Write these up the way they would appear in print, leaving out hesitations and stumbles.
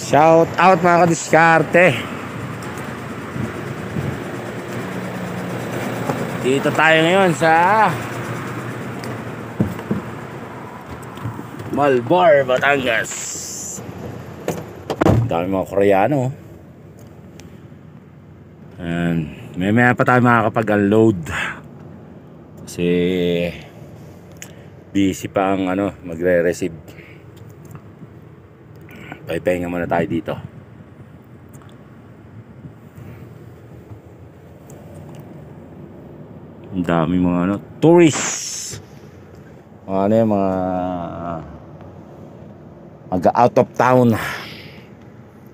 Shout out mga kadiskarte. Dito tayo ngayon sa Malbar, Batangas. Ang dami mga Koreano. And may pa tayo makakapag-unload kasi busy pa ang magre-receive. Pahinga muna tayo dito. Ang dami mga tourists. Mga out of town.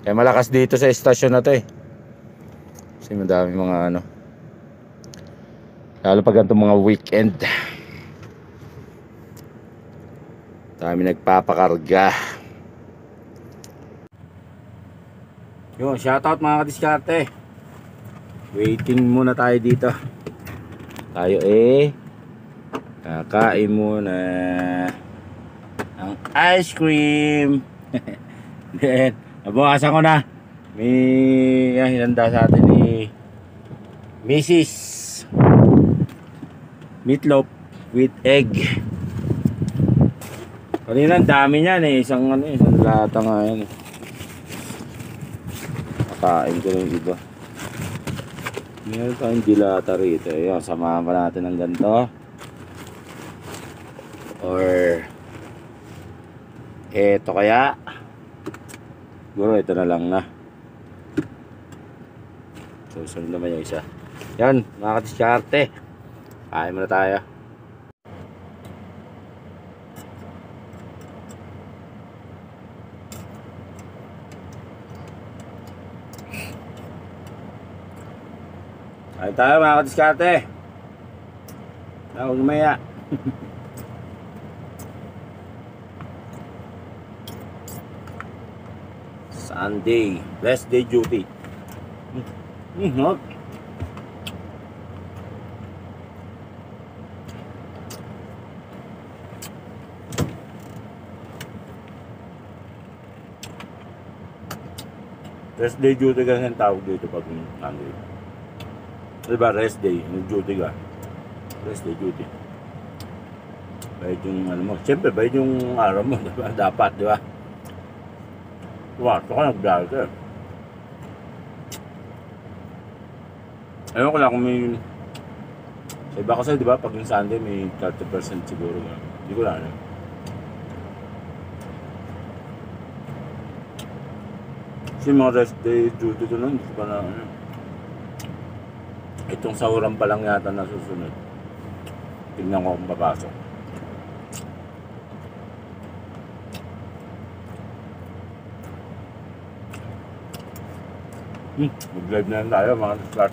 Kaya malakas dito sa estasyon na to eh. Kasi madami mga lalo pag ganito mga weekend. Dami nagpapakarga. Yun, shoutout mga kadiskarte. Waiting muna tayo dito. Tayo kakain muna ang ice cream. Then, nabukasan ko na. May hinanda sa atin ni Mrs. Meatloaf with egg. Kanina ang dami niyan eh. Isang lata nga yan eh. Kain ko yung iba. Meron tayong dilata rito. Ayan, samahan pa natin ng ganito. Or eto kaya. Siguro ito na lang na. Susunod naman yung isa. Yan, mga kadiskarte. Kain muna tayo. Kain tayo mga kadiskarte. Huwag gumaya. Sunday, rest day duty. Hot. Rest day duty kasi ang tawag dito pag Sunday. Diba rest day, nag-duty ka. Rest day duty. Bayad yung mo, siyempre bayad yung araw mo, diba? Dapat, diba? Diba, ito ka nag-vlog eh. Ayaw ko lang kung may sa iba kasi diba pag yung Sunday may 30% siguro. Hindi ko lang kasi mga rest day duty ko nun, hindi ko pa na itong sahuran pa lang yata na susunod. Tignan ko kung papasok. Mag-live na lang tayo mga start.